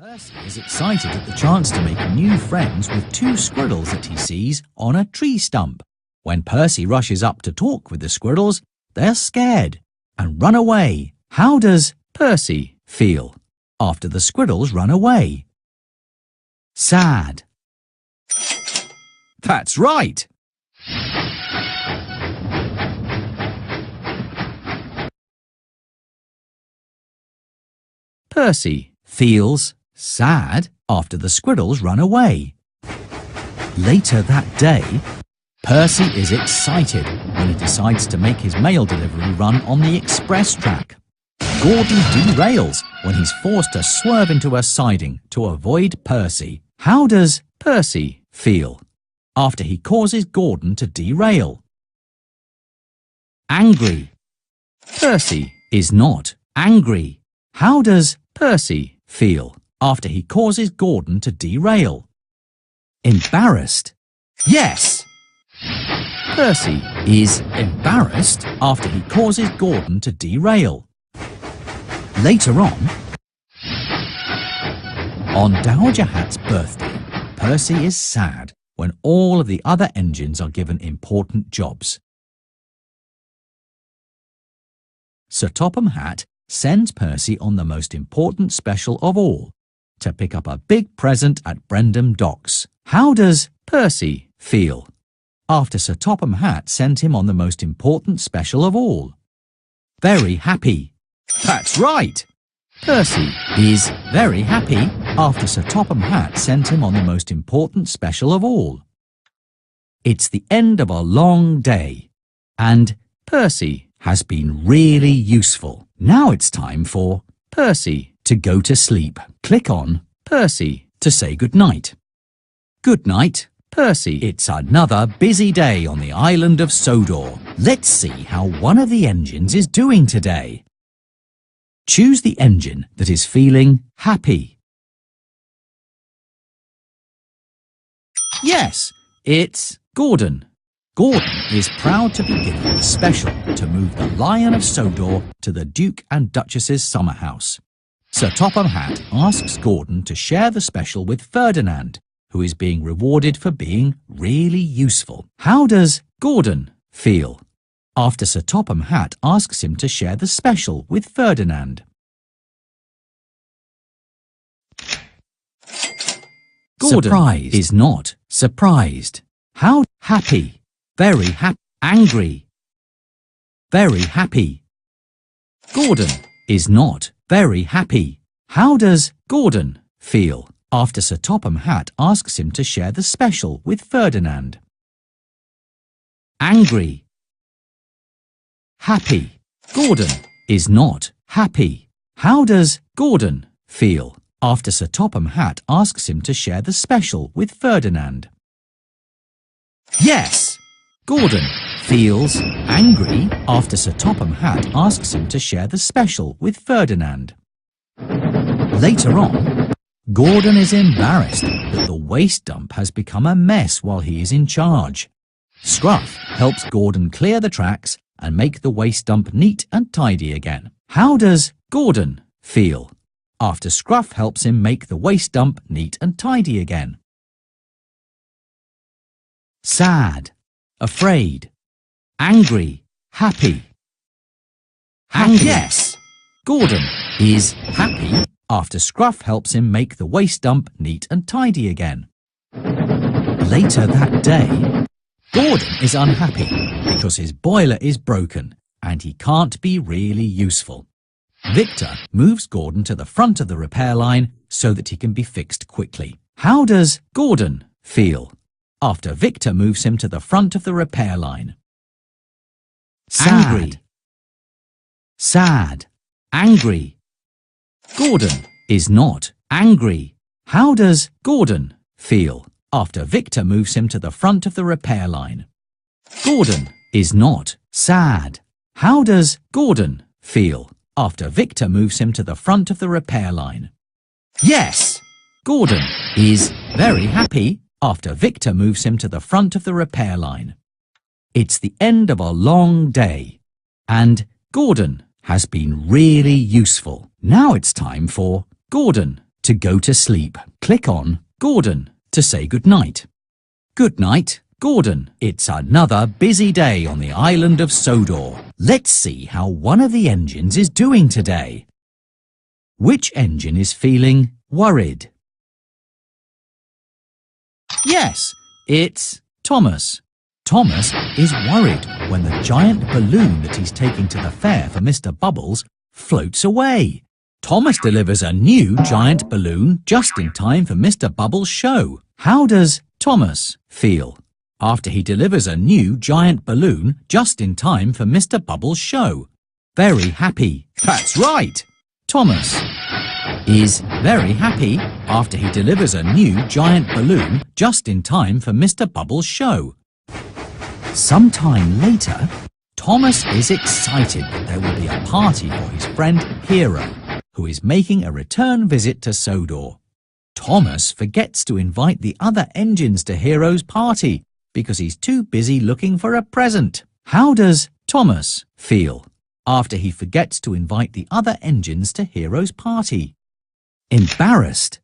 Percy is excited at the chance to make new friends with two squirrels that he sees on a tree stump. When Percy rushes up to talk with the squirrels, they're scared and run away. How does Percy feel after the squirrels run away? Sad. That's right. Percy feels sad after the squirrels run away. Later that day, Percy is excited when he decides to make his mail delivery run on the express track. Gordon derails when he's forced to swerve into a siding to avoid Percy. How does Percy feel after he causes Gordon to derail? Angry. Percy is not angry. How does Percy feel after he causes Gordon to derail? Embarrassed. Yes! Percy is embarrassed after he causes Gordon to derail. Later on Dowager Hat's birthday, Percy is sad when all of the other engines are given important jobs. Sir Topham Hatt sends Percy on the most important special of all, to pick up a big present at Brendam Docks. How does Percy feel after Sir Topham Hatt sent him on the most important special of all? Very happy. That's right. Percy is very happy after Sir Topham Hatt sent him on the most important special of all. It's the end of a long day, and Percy has been really useful. Now it's time for Percy to go to sleep. Click on Percy to say goodnight. Good night, Percy. It's another busy day on the island of Sodor. Let's see how one of the engines is doing today. Choose the engine that is feeling happy. Yes, it's Gordon. Gordon is proud to be given the special to move the Lion of Sodor to the Duke and Duchess's summer house. Sir Topham Hatt asks Gordon to share the special with Ferdinand, who is being rewarded for being really useful. How does Gordon feel after Sir Topham Hatt asks him to share the special with Ferdinand? Gordon is not surprised. How happy? Very happy. Angry. Very happy. Gordon is not very happy. How does Gordon feel after Sir Topham Hatt asks him to share the special with Ferdinand? Angry. Happy. Gordon is not happy. How does Gordon feel after Sir Topham Hatt asks him to share the special with Ferdinand? Yes! Gordon feels angry after Sir Topham Hatt asks him to share the special with Ferdinand. Later on, Gordon is embarrassed that the waste dump has become a mess while he is in charge. Scruff helps Gordon clear the tracks and make the waste dump neat and tidy again. How does Gordon feel after Scruff helps him make the waste dump neat and tidy again? Sad. Afraid. Angry. Happy. Happy. Yes! Gordon is happy after Scruff helps him make the waste dump neat and tidy again. Later that day, Gordon is unhappy because his boiler is broken and he can't be really useful. Victor moves Gordon to the front of the repair line so that he can be fixed quickly. How does Gordon feel after Victor moves him to the front of the repair line? Sad. Angry. Sad. Angry. Gordon is not angry. How does Gordon feel after Victor moves him to the front of the repair line? Gordon is not sad. How does Gordon feel after Victor moves him to the front of the repair line? Yes! Gordon is very happy after Victor moves him to the front of the repair line. It's the end of a long day, and Gordon has been really useful. Now it's time for Gordon to go to sleep. Click on Gordon to say goodnight. Good night, Gordon. It's another busy day on the island of Sodor. Let's see how one of the engines is doing today. Which engine is feeling worried? Yes, it's Thomas. Thomas is worried when the giant balloon that he's taking to the fair for Mr. Bubbles floats away. Thomas delivers a new giant balloon just in time for Mr. Bubbles' show. How does Thomas feel after he delivers a new giant balloon just in time for Mr. Bubbles' show? Very happy. That's right. Thomas is very happy after he delivers a new giant balloon just in time for Mr. Bubbles' show. Sometime later, Thomas is excited that there will be a party for his friend Hero, who is making a return visit to Sodor. Thomas forgets to invite the other engines to Hero's party because he's too busy looking for a present. How does Thomas feel after he forgets to invite the other engines to Hero's party? Embarrassed.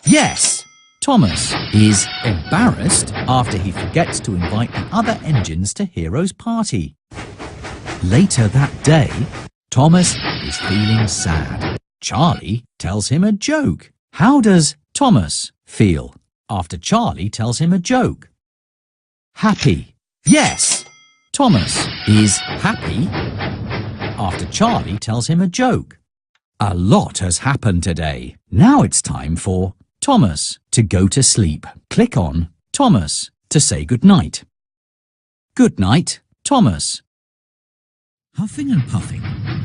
Yes, Thomas is embarrassed after he forgets to invite the other engines to Hero's party. Later that day, Thomas is feeling sad. Charlie tells him a joke. How does Thomas feel after Charlie tells him a joke? Happy. Yes, Thomas is happy after Charlie tells him a joke. A lot has happened today. Now it's time for Thomas to go to sleep. Click on Thomas to say goodnight. Good night, Thomas. Huffing and puffing,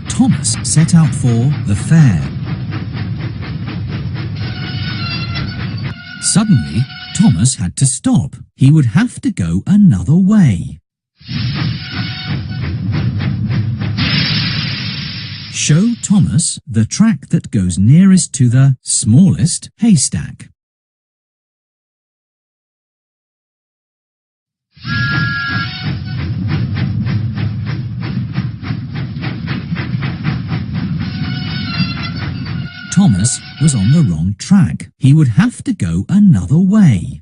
Thomas set out for the fair. Suddenly, Thomas had to stop. He would have to go another way. Show Thomas the track that goes nearest to the smallest haystack. Thomas was on the wrong track. He would have to go another way.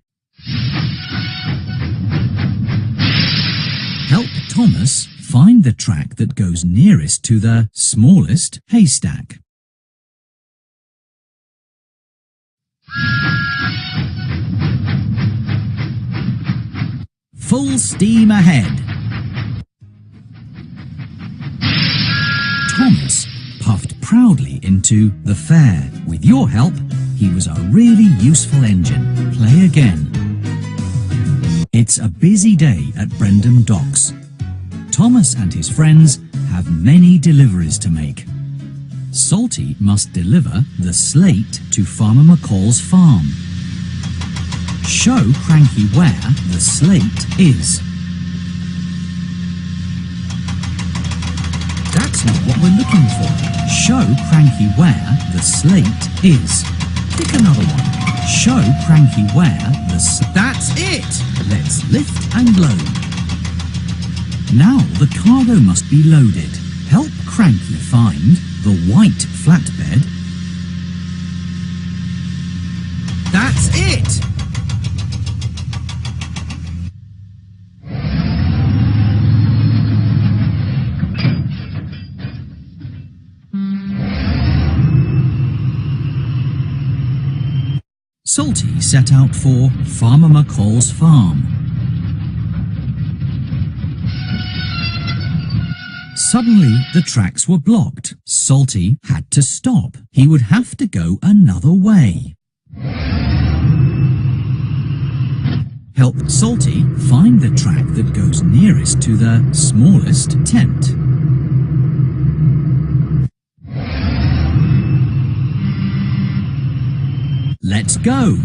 Help Thomas find the track that goes nearest to the smallest haystack. Full steam ahead. Thomas puffed proudly into the fair. With your help, he was a really useful engine. Play again. It's a busy day at Brendam Docks. Thomas and his friends have many deliveries to make. Salty must deliver the slate to Farmer McCall's farm. Show Cranky where the slate is. That's not what we're looking for. Show Cranky where the slate is. Pick another one. Show Cranky where the That's it! Let's lift and load. Now the cargo must be loaded. Help Cranky find the white flatbed. That's it! Salty set out for Farmer McCall's farm. Suddenly, the tracks were blocked. Salty had to stop. He would have to go another way. Help Salty find the track that goes nearest to the smallest tent. Let's go!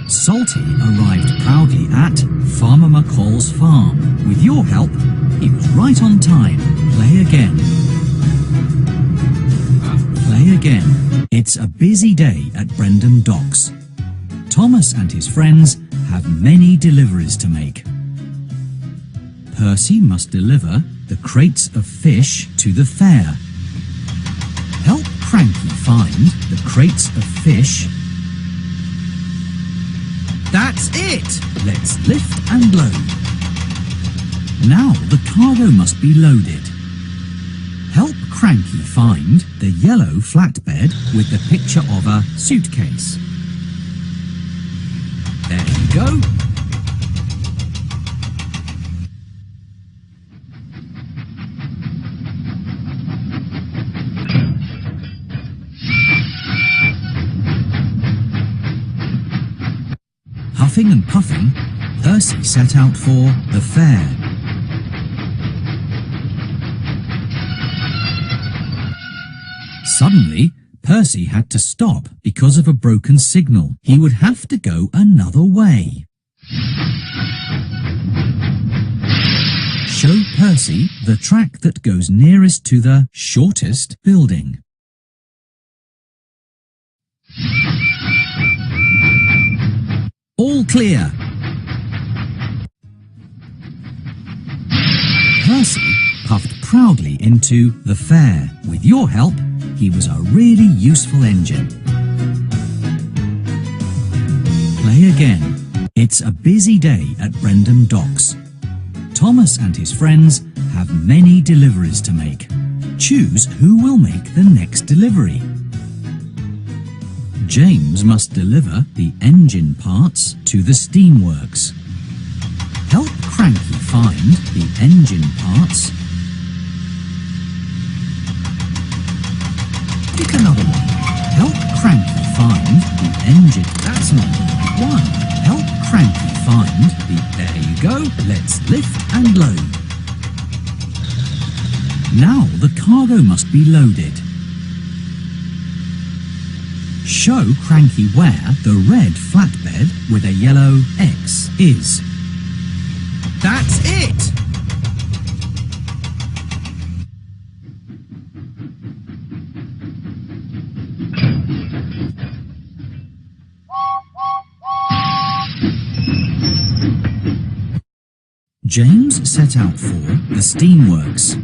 Salty arrived proudly at Farmer McCall's farm. With your help, he was right on time. Play again. Play again. It's a busy day at Brendam Docks. Thomas and his friends have many deliveries to make. Percy must deliver the crates of fish to the fair. Help Cranky find the crates of fish. That's it! Let's lift and load. Now the cargo must be loaded. Help Cranky find the yellow flatbed with the picture of a suitcase. There you go. Huffing and puffing, Percy set out for the fair. Suddenly, Percy had to stop because of a broken signal. He would have to go another way. Show Percy the track that goes nearest to the shortest building. All clear. Percy puffed proudly into the fair. With your help, he was a really useful engine. Play again. It's a busy day at Brendam Docks. Thomas and his friends have many deliveries to make. Choose who will make the next delivery. James must deliver the engine parts to the steamworks. Help Cranky find the engine parts. Pick another one. Help Cranky find the engine. That's number 1. Help Cranky find the... There you go. Let's lift and load. Now the cargo must be loaded. Show Cranky where the red flatbed with a yellow X is. That's it! James set out for the steamworks.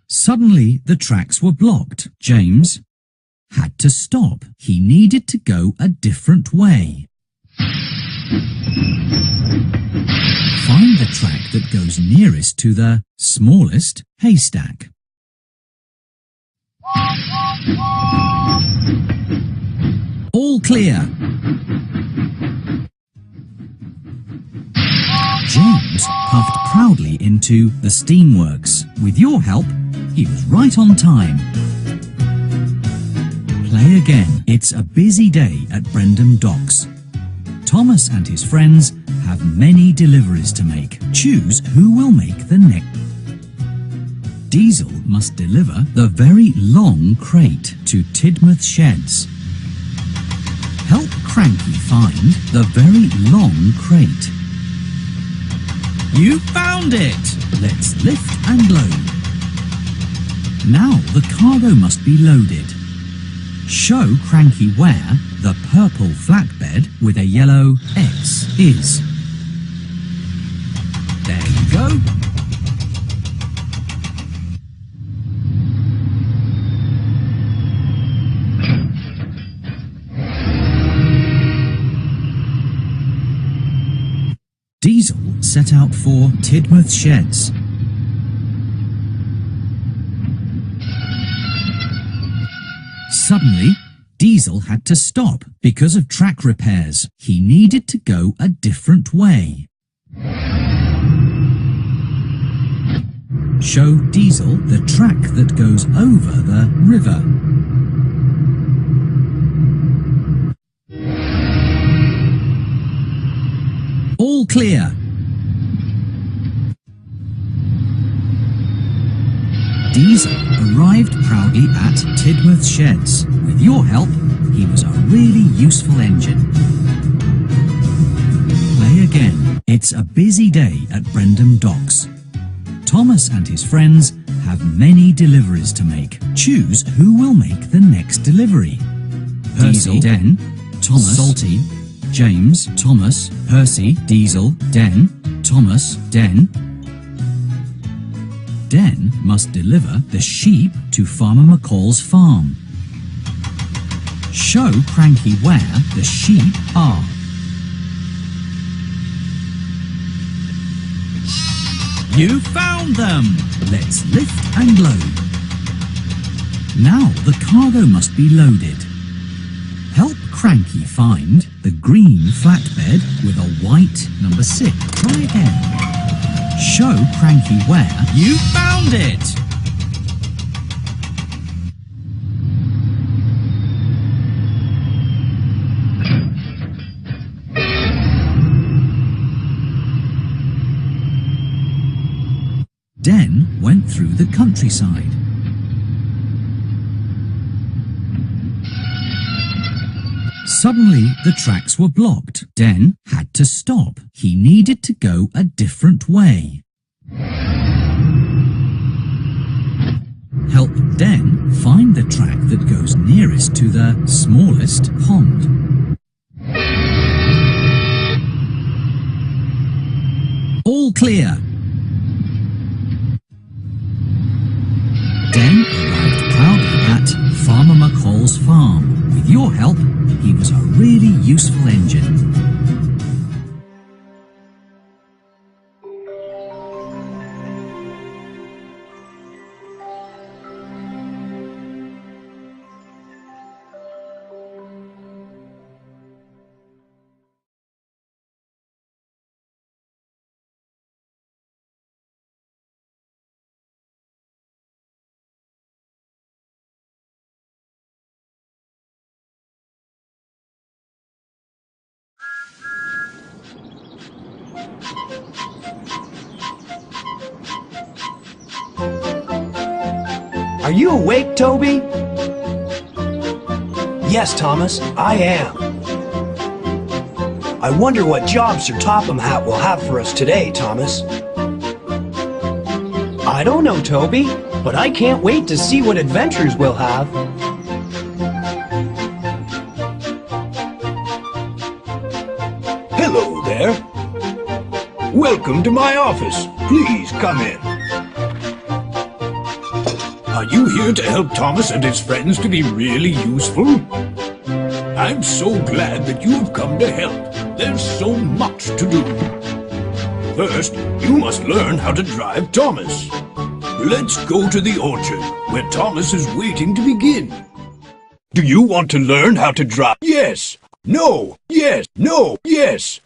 Suddenly, the tracks were blocked. James had to stop. He needed to go a different way. Find the track that goes nearest to the smallest haystack. All clear. James puffed proudly into the steamworks. With your help, he was right on time. Play again. It's a busy day at Brendam Docks. Thomas and his friends have many deliveries to make. Choose who will make the next. Diesel must deliver the very long crate to Tidmouth Sheds. Help Cranky find the very long crate. You found it! Let's lift and load. Now the cargo must be loaded. Show Cranky where the purple flatbed with a yellow X is. There you go. Diesel set out for Tidmouth Sheds. Suddenly, Diesel had to stop because of track repairs. He needed to go a different way. Show Diesel the track that goes over the river. All clear. Diesel arrived proudly at Tidmouth Sheds. With your help, he was a really useful engine. Play again. It's a busy day at Brendam Docks. Thomas and his friends have many deliveries to make. Choose who will make the next delivery. Percy, Den, Thomas, Salty, James, Thomas, Percy, Diesel, Den, Thomas, Den. Den must deliver the sheep to Farmer McCall's farm. Show Cranky where the sheep are. You found them! Let's lift and load. Now the cargo must be loaded. Help Cranky find the green flatbed with a white number 6. Try again. Show Cranky where you found it! Den went through the countryside. Suddenly, the tracks were blocked. Den had to stop. He needed to go a different way. Help Den find the track that goes nearest to the smallest pond. All clear. Den arrived proudly at Farmer McCall's farm. With your help, he was a really useful engine. Are you awake, Toby? Yes, Thomas, I am. I wonder what job Sir Topham Hatt will have for us today, Thomas. I don't know, Toby, but I can't wait to see what adventures we'll have. Hello there. Welcome to my office. Please come in. Are you here to help Thomas and his friends to be really useful? I'm so glad that you've come to help. There's so much to do. First, you must learn how to drive Thomas. Let's go to the orchard, where Thomas is waiting to begin. Do you want to learn how to drive? Yes. No. Yes. No. Yes.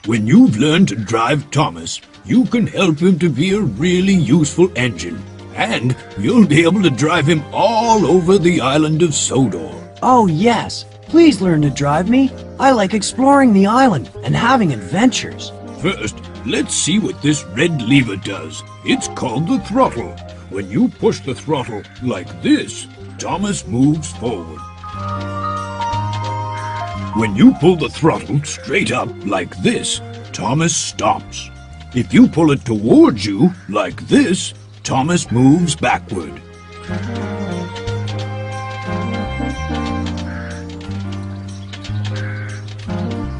When you've learned to drive Thomas, you can help him to be a really useful engine. And you'll be able to drive him all over the island of Sodor. Oh, yes. Please learn to drive me. I like exploring the island and having adventures. First, let's see what this red lever does. It's called the throttle. When you push the throttle like this, Thomas moves forward. When you pull the throttle straight up like this, Thomas stops. If you pull it towards you like this, Thomas moves backward.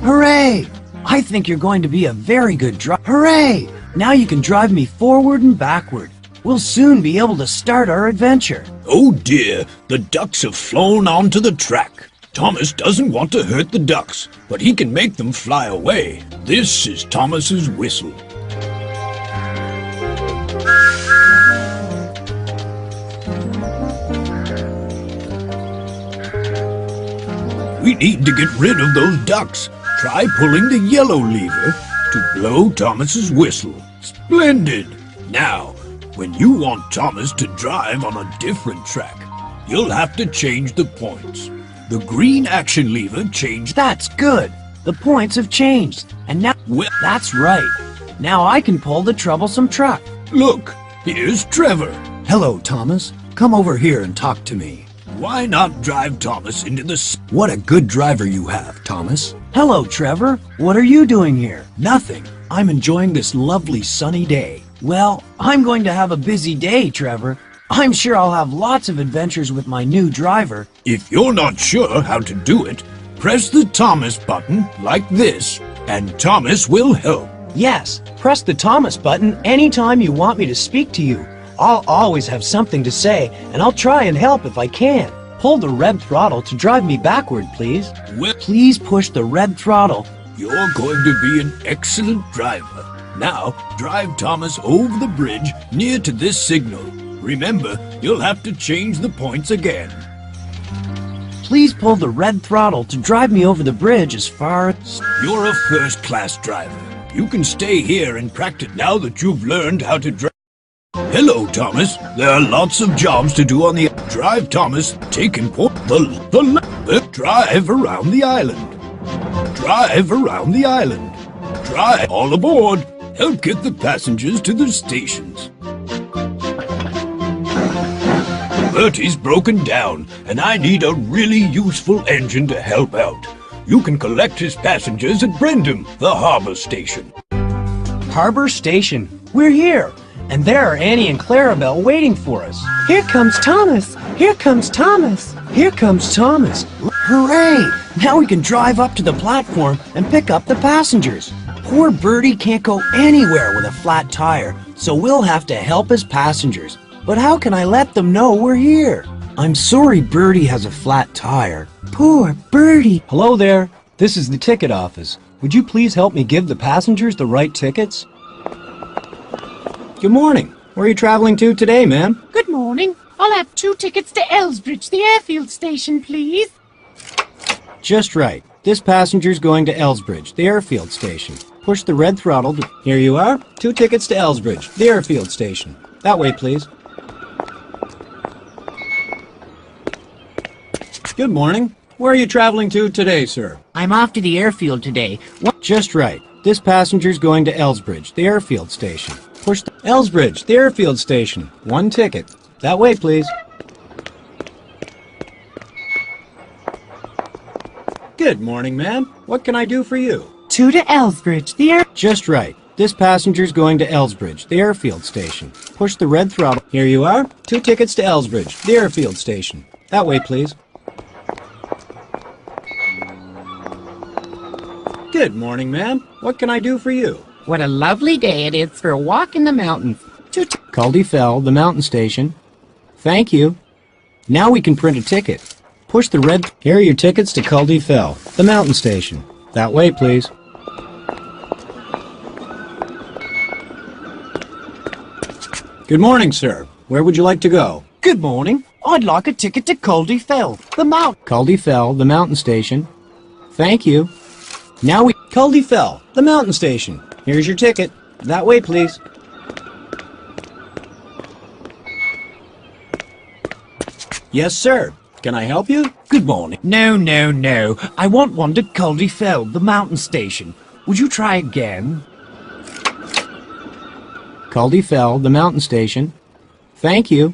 Hooray! I think you're going to be a very good driver. Hooray! Now you can drive me forward and backward. We'll soon be able to start our adventure. Oh dear, the ducks have flown onto the track. Thomas doesn't want to hurt the ducks, but he can make them fly away. This is Thomas's whistle. We need to get rid of those ducks. Try pulling the yellow lever to blow Thomas's whistle. Splendid! Now, when you want Thomas to drive on a different track, you'll have to change the points. The green action lever changed. That's good. The points have changed. And now... Well, that's right. Now I can pull the troublesome truck. look, here's Trevor. Hello, Thomas. Come over here and talk to me. Why not drive Thomas into the... What a good driver you have, Thomas. Hello, Trevor. What are you doing here? Nothing. I'm enjoying this lovely sunny day. Well, I'm going to have a busy day, Trevor. I'm sure I'll have lots of adventures with my new driver. If you're not sure how to do it, Press the Thomas button like this, and Thomas will help. Yes, press the Thomas button anytime you want me to speak to you. I'll always have something to say, and I'll try and help if I can. Pull the red throttle to drive me backward, please. Well, Please push the red throttle. you're going to be an excellent driver. Now, drive Thomas over the bridge near to this signal. Remember, you'll have to change the points again. Please pull the red throttle to drive me over the bridge as far as... You're a first-class driver. You can stay here and practice now that you've learned how to drive. Hello, Thomas. There are lots of jobs to do on the... Drive, Thomas. Take important... Drive around the island. Drive around the island. Drive all aboard. Help get the passengers to the stations. Bertie's broken down, and I need a really useful engine to help out. You can collect his passengers at Brendam, the harbor station. Harbor Station. We're here. And there are Annie and Clarabelle waiting for us. Here comes Thomas. Here comes Thomas. Here comes Thomas. Hooray! Now we can drive up to the platform and pick up the passengers. Poor Bertie can't go anywhere with a flat tire, so we'll have to help his passengers. But how can I let them know we're here? I'm sorry Bertie has a flat tire. Poor Bertie. Hello there. This is the ticket office. Would you please help me give the passengers the right tickets? Good morning. Where are you traveling to today, ma'am? Good morning. I'll have 2 tickets to Elsbridge, the airfield station, please. Just right. This passenger's going to Elsbridge, the airfield station. Push the red throttle to... Here you are. 2 tickets to Elsbridge, the airfield station. That way, please. Good morning. Where are you traveling to today, sir? I'm off to the airfield today. Just right. This passenger's going to Elsbridge, the airfield station. Push the... Elsbridge, the airfield station. 1 ticket. That way, please. Good morning, ma'am. What can I do for you? 2 to Elsbridge, the air... Just right. This passenger's going to Elsbridge, the airfield station. Push the red throttle. Here you are. 2 tickets to Elsbridge, the airfield station. That way, please. Good morning, ma'am. What can I do for you? What a lovely day it is for a walk in the mountains. Culdee Fell, the mountain station. Thank you. Now we can print a ticket. Push the red... Here are your tickets to Culdee Fell, the mountain station. That way, please. Good morning, sir. Where would you like to go? Good morning. I'd like a ticket to Culdee Fell, the mount... Culdee Fell, the mountain station. Thank you. Now we... Culdee Fell, the mountain station. Here's your ticket. That way, please. Yes, sir. Can I help you? Good morning. No. I want one to Culdee Fell, the mountain station. Would you try again? Culdee Fell, the mountain station. Thank you.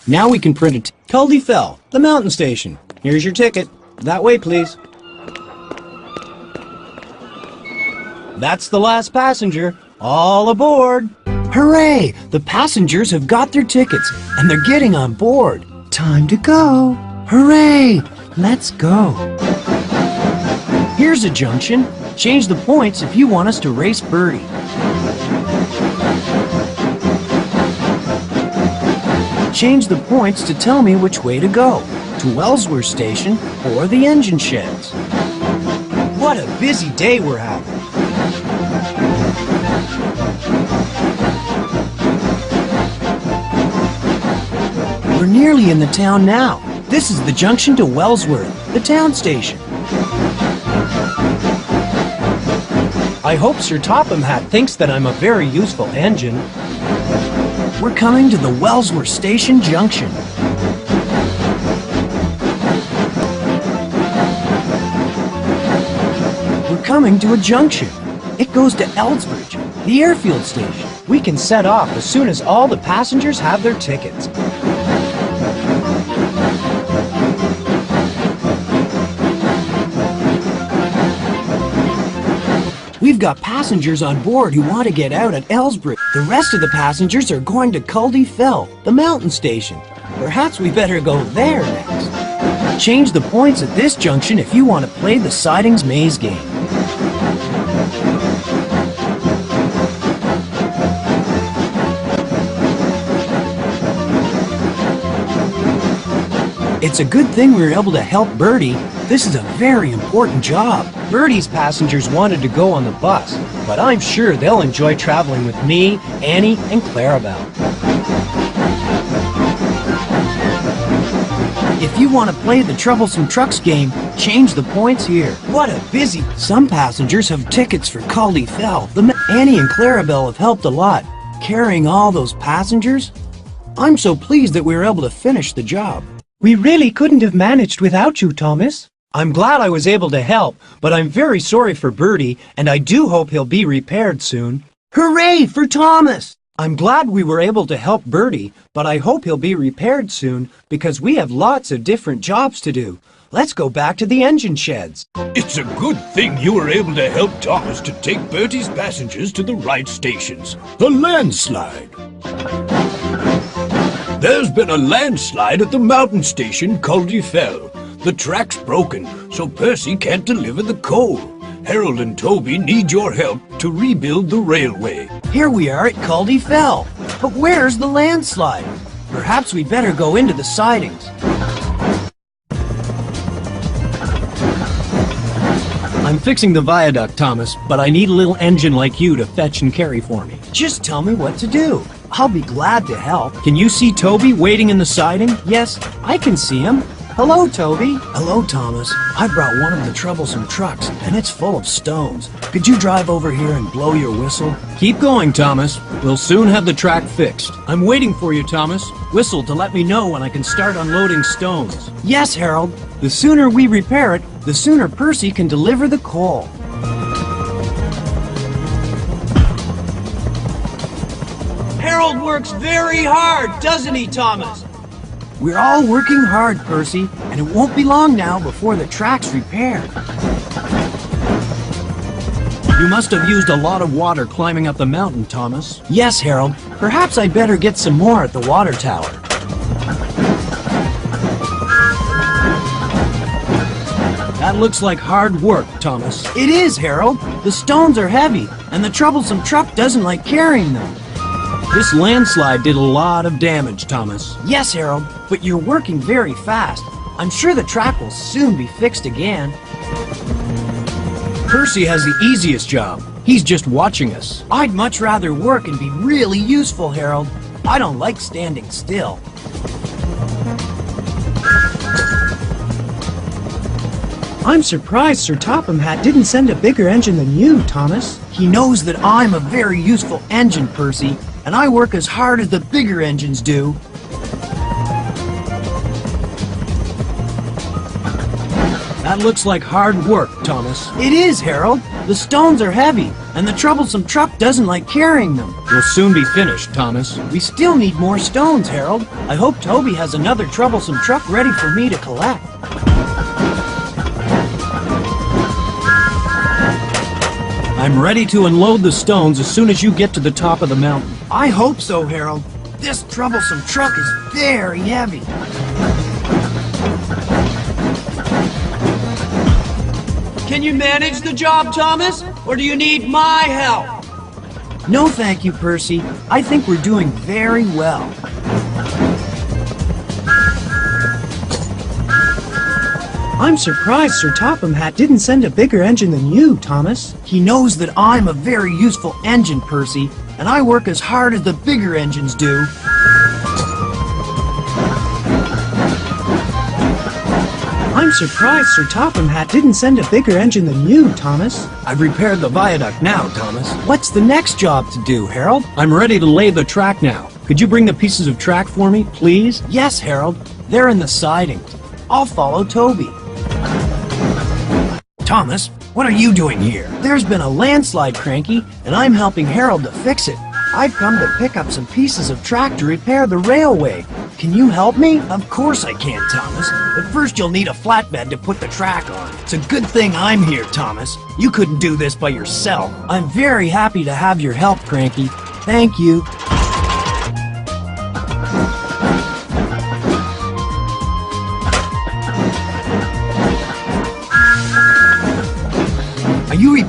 Now we can print it. Culdee Fell, the mountain station. Here's your ticket. That way, please. That's the last passenger. All aboard! Hooray! The passengers have got their tickets, and they're getting on board. Time to go. Hooray! Let's go. Here's a junction. Change the points if you want us to race Bertie. Change the points to tell me which way to go, to Wellsworth Station or the engine sheds. What a busy day we're having. We're nearly in the town now. This is the junction to Wellsworth, the town station. I hope Sir Topham Hatt thinks that I'm a very useful engine. We're coming to the Wellsworth Station Junction. We're coming to a junction. It goes to Elsbridge, the airfield station. We can set off as soon as all the passengers have their tickets. We've got passengers on board who want to get out at Elsbridge. The rest of the passengers are going to Culdee Fell, the mountain station. Perhaps we better go there next. Change the points at this junction if you want to play the Sidings Maze game. It's a good thing we were able to help Bertie. This is a very important job. Bertie's passengers wanted to go on the bus, but I'm sure they'll enjoy traveling with me, Annie, and Clarabelle. If you want to play the Troublesome Trucks game, change the points here. What a busy... Some passengers have tickets for Caldy Fell. Annie and Clarabelle have helped a lot, carrying all those passengers. I'm so pleased that we were able to finish the job. We really couldn't have managed without you, Thomas. I'm glad I was able to help, but I'm very sorry for Bertie, and I do hope he'll be repaired soon. Hooray for Thomas! I'm glad we were able to help Bertie, but I hope he'll be repaired soon because we have lots of different jobs to do. Let's go back to the engine sheds. It's a good thing you were able to help Thomas to take Bertie's passengers to the right stations. The landslide. There's been a landslide at the mountain station Caldy Fell. The track's broken, so Percy can't deliver the coal. Harold and Toby need your help to rebuild the railway. Here we are at Caldy Fell. But where's the landslide? Perhaps we'd better go into the sidings. I'm fixing the viaduct, Thomas, but I need a little engine like you to fetch and carry for me. Just tell me what to do. I'll be glad to help. Can you see Toby waiting in the siding? Yes, I can see him. Hello, Toby. Hello, Thomas. I brought one of the troublesome trucks, and it's full of stones. Could you drive over here and blow your whistle? Keep going, Thomas. We'll soon have the track fixed. I'm waiting for you, Thomas. Whistle to let me know when I can start unloading stones. Yes, Harold. The sooner we repair it, the sooner Percy can deliver the coal. Harold works very hard, doesn't he, Thomas? We're all working hard, Percy, and it won't be long now before the track's repaired. You must have used a lot of water climbing up the mountain, Thomas. Yes, Harold. Perhaps I'd better get some more at the water tower. That looks like hard work, Thomas. It is, Harold. The stones are heavy, and the troublesome truck doesn't like carrying them. This landslide did a lot of damage, Thomas. Yes, Harold, but you're working very fast. I'm sure the track will soon be fixed again. Percy has the easiest job. He's just watching us. I'd much rather work and be really useful, Harold. I don't like standing still. I'm surprised Sir Topham Hatt didn't send a bigger engine than you, Thomas. He knows that I'm a very useful engine, Percy, and I work as hard as the bigger engines do. That looks like hard work, Thomas. It is, Harold. The stones are heavy, and the troublesome truck doesn't like carrying them. We'll soon be finished, Thomas. We still need more stones, Harold. I hope Toby has another troublesome truck ready for me to collect. I'm ready to unload the stones as soon as you get to the top of the mountain. I hope so, Harold. This troublesome truck is very heavy. Can you manage the job, Thomas? Or do you need my help? No, thank you, Percy. I think we're doing very well. I'm surprised Sir Topham Hatt didn't send a bigger engine than you, Thomas. He knows that I'm a very useful engine, Percy, and I work as hard as the bigger engines do. I'm surprised Sir Topham Hatt didn't send a bigger engine than you, Thomas. I've repaired the viaduct now, Thomas. What's the next job to do, Harold? I'm ready to lay the track now. Could you bring the pieces of track for me, please? Yes, Harold. They're in the sidings. I'll follow Toby. Thomas, what are you doing here? There's been a landslide, Cranky, and I'm helping Harold to fix it. I've come to pick up some pieces of track to repair the railway. Can you help me? Of course I can, Thomas. But first you'll need a flatbed to put the track on. It's a good thing I'm here, Thomas. You couldn't do this by yourself. I'm very happy to have your help, Cranky. Thank you.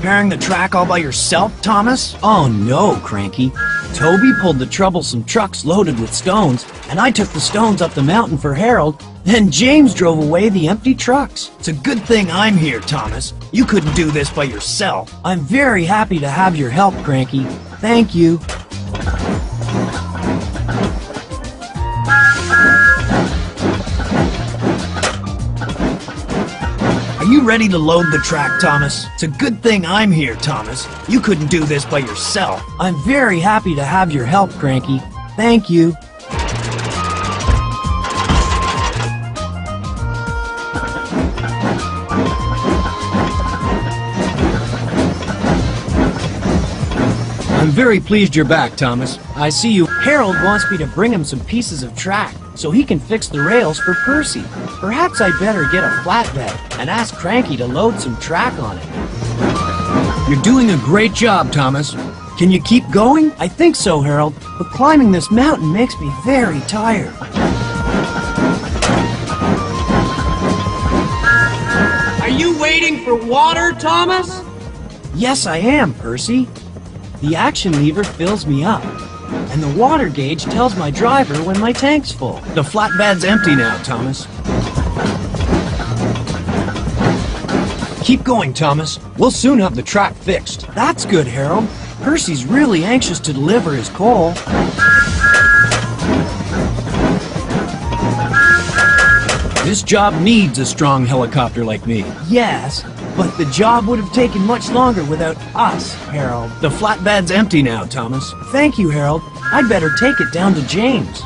repairing the track all by yourself, Thomas? Oh no, Cranky. Toby pulled the troublesome trucks loaded with stones, and I took the stones up the mountain for Harold, then James drove away the empty trucks. It's a good thing I'm here, Thomas. You couldn't do this by yourself. I'm very happy to have your help, Cranky. Thank you. Are you ready to load the track, Thomas? It's a good thing I'm here, Thomas. You couldn't do this by yourself. I'm very happy to have your help, Cranky. Thank you. I'm very pleased you're back, Thomas. I see you. Harold wants me to bring him some pieces of track so he can fix the rails for Percy. Perhaps I'd better get a flatbed and ask Cranky to load some track on it. You're doing a great job, Thomas. Can you keep going? I think so, Harold, but climbing this mountain makes me very tired. Are you waiting for water, Thomas? Yes, I am, Percy. The action lever fills me up, and the water gauge tells my driver when my tank's full. The flatbed's empty now, Thomas. Keep going, Thomas. We'll soon have the track fixed. That's good, Harold. Percy's really anxious to deliver his coal. This job needs a strong helicopter like me. Yes, but the job would have taken much longer without us, Harold. The flatbed's empty now, Thomas. Thank you, Harold. I'd better take it down to James.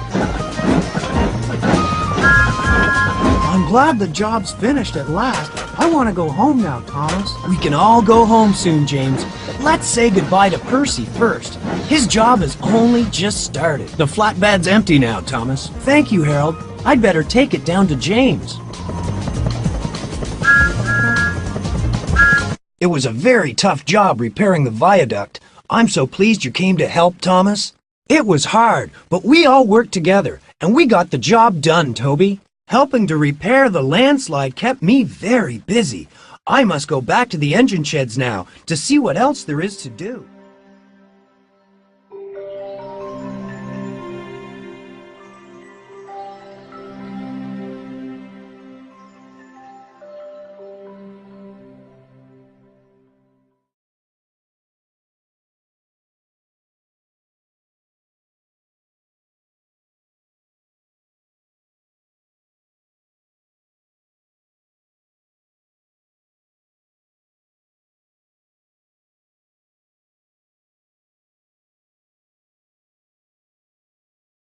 I'm glad the job's finished at last. I want to go home now, Thomas. We can all go home soon, James. But let's say goodbye to Percy first. His job has only just started. The flatbed's empty now, Thomas. Thank you, Harold. I'd better take it down to James. It was a very tough job repairing the viaduct. I'm so pleased you came to help, Thomas. It was hard, but we all worked together, and we got the job done, Toby. Helping to repair the landslide kept me very busy. I must go back to the engine sheds now to see what else there is to do.